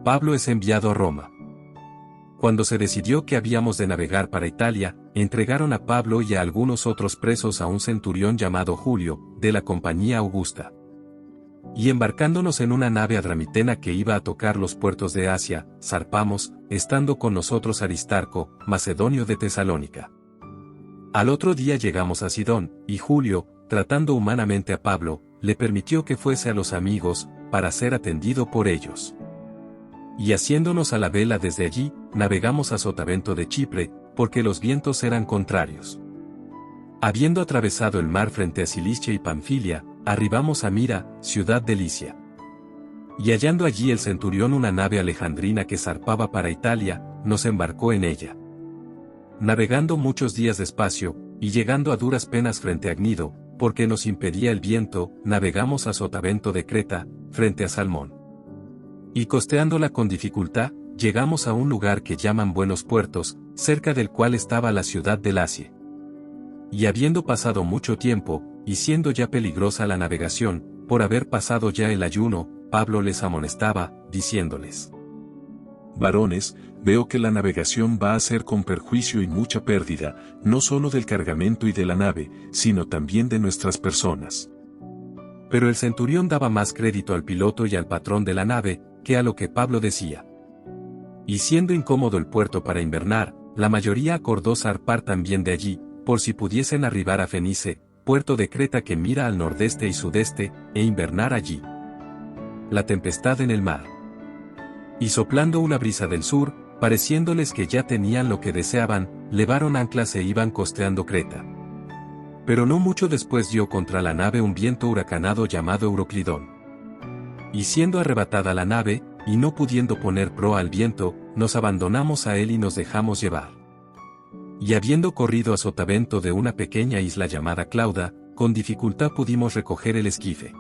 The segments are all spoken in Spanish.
Pablo es enviado a Roma. Cuando se decidió que habíamos de navegar para Italia, entregaron a Pablo y a algunos otros presos a un centurión llamado Julio, de la compañía Augusta. Y embarcándonos en una nave adramitena que iba a tocar los puertos de Asia, zarpamos, estando con nosotros Aristarco, macedonio de Tesalónica. Al otro día llegamos a Sidón, y Julio, tratando humanamente a Pablo, le permitió que fuese a los amigos, para ser atendido por ellos. Y haciéndonos a la vela desde allí, navegamos a Sotavento de Chipre, porque los vientos eran contrarios. Habiendo atravesado el mar frente a Cilicia y Panfilia, arribamos a Mira, ciudad de Licia. Y hallando allí el centurión una nave alejandrina que zarpaba para Italia, nos embarcó en ella. Navegando muchos días despacio, y llegando a duras penas frente a Gnido, porque nos impedía el viento, navegamos a Sotavento de Creta, frente a Salmón. Y costeándola con dificultad, llegamos a un lugar que llaman Buenos Puertos, cerca del cual estaba la ciudad de Lacie. Y habiendo pasado mucho tiempo, y siendo ya peligrosa la navegación, por haber pasado ya el ayuno, Pablo les amonestaba, diciéndoles: Varones, veo que la navegación va a ser con perjuicio y mucha pérdida, no solo del cargamento y de la nave, sino también de nuestras personas. Pero el centurión daba más crédito al piloto y al patrón de la nave, que a lo que Pablo decía. Y siendo incómodo el puerto para invernar, la mayoría acordó zarpar también de allí, por si pudiesen arribar a Fenice, puerto de Creta que mira al nordeste y sudeste, e invernar allí. La tempestad en el mar. Y soplando una brisa del sur, pareciéndoles que ya tenían lo que deseaban, levaron anclas e iban costeando Creta. Pero no mucho después dio contra la nave un viento huracanado llamado Euroclidón. Y siendo arrebatada la nave, y no pudiendo poner proa al viento, nos abandonamos a él y nos dejamos llevar. Y habiendo corrido a Sotavento de una pequeña isla llamada Clauda, con dificultad pudimos recoger el esquife.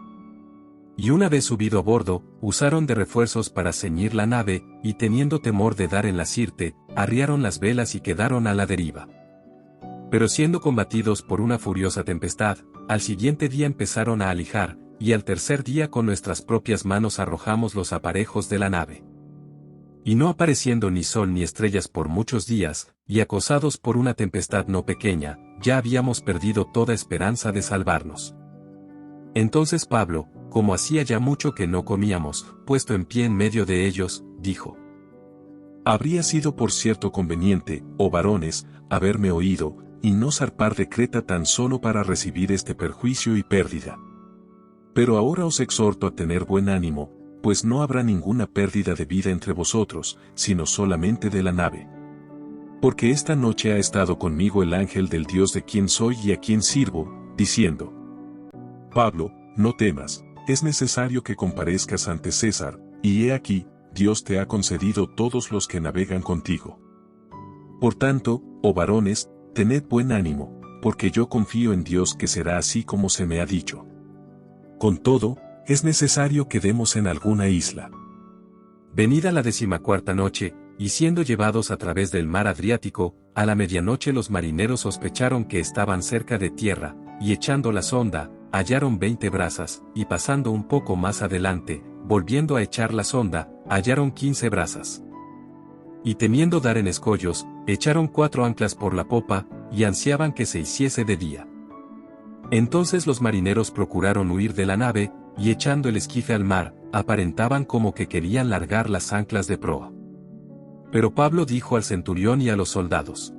Y una vez subido a bordo, usaron de refuerzos para ceñir la nave, y teniendo temor de dar en la sirte, arriaron las velas y quedaron a la deriva. Pero siendo combatidos por una furiosa tempestad, al siguiente día empezaron a alijar, y al tercer día con nuestras propias manos arrojamos los aparejos de la nave. Y no apareciendo ni sol ni estrellas por muchos días, y acosados por una tempestad no pequeña, ya habíamos perdido toda esperanza de salvarnos. Entonces Pablo, como hacía ya mucho que no comíamos, puesto en pie en medio de ellos, dijo: Habría sido por cierto conveniente, oh varones, haberme oído, y no zarpar de Creta tan solo para recibir este perjuicio y pérdida. Pero ahora os exhorto a tener buen ánimo, pues no habrá ninguna pérdida de vida entre vosotros, sino solamente de la nave. Porque esta noche ha estado conmigo el ángel del Dios de quien soy y a quien sirvo, diciendo: Pablo, no temas, es necesario que comparezcas ante César, y he aquí, Dios te ha concedido todos los que navegan contigo. Por tanto, oh varones, tened buen ánimo, porque yo confío en Dios que será así como se me ha dicho. Con todo, es necesario que demos en alguna isla. Venida la 14ª noche, y siendo llevados a través del mar Adriático, a la medianoche los marineros sospecharon que estaban cerca de tierra, y echando la sonda, hallaron 20 brazas, y pasando un poco más adelante, volviendo a echar la sonda, hallaron 15 brazas. Y temiendo dar en escollos, echaron 4 anclas por la popa, y ansiaban que se hiciese de día. Entonces los marineros procuraron huir de la nave, y echando el esquife al mar, aparentaban como que querían largar las anclas de proa. Pero Pablo dijo al centurión y a los soldados: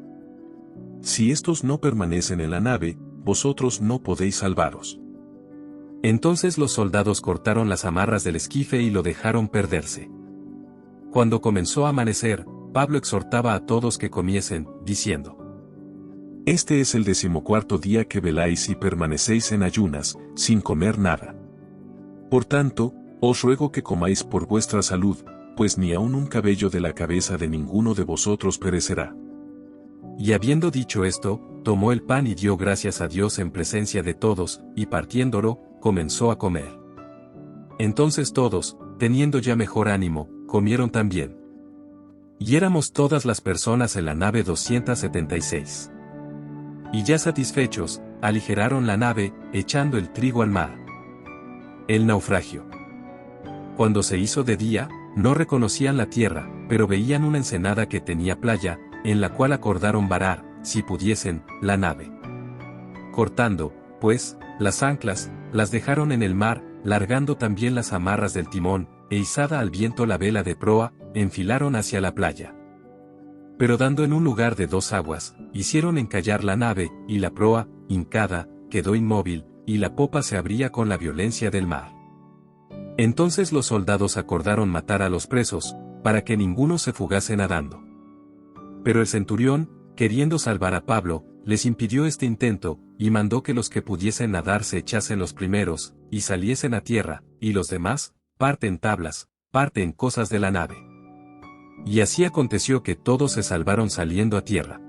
Si estos no permanecen en la nave, vosotros no podéis salvaros. Entonces los soldados cortaron las amarras del esquife y lo dejaron perderse. Cuando comenzó a amanecer, Pablo exhortaba a todos que comiesen, diciendo: Este es el 14º día que veláis y permanecéis en ayunas, sin comer nada. Por tanto, os ruego que comáis por vuestra salud, pues ni aun un cabello de la cabeza de ninguno de vosotros perecerá. Y habiendo dicho esto, tomó el pan y dio gracias a Dios en presencia de todos, y partiéndolo, comenzó a comer. Entonces todos, teniendo ya mejor ánimo, comieron también. Y éramos todas las personas en la nave 276. Y ya satisfechos, aligeraron la nave, echando el trigo al mar. El naufragio. Cuando se hizo de día, No reconocían la tierra, pero veían una ensenada que tenía playa, en la cual acordaron varar, si pudiesen, la nave. Cortando, pues, las anclas, las dejaron en el mar, largando también las amarras del timón, e izada al viento la vela de proa, enfilaron hacia la playa. Pero dando en un lugar de 2 aguas, hicieron encallar la nave, y la proa, hincada, quedó inmóvil, y la popa se abría con la violencia del mar. Entonces los soldados acordaron matar a los presos, para que ninguno se fugase nadando. Pero el centurión, queriendo salvar a Pablo, les impidió este intento, y mandó que los que pudiesen nadar se echasen los primeros, y saliesen a tierra, y los demás, parte en tablas, parte en cosas de la nave. Y así aconteció que todos se salvaron saliendo a tierra.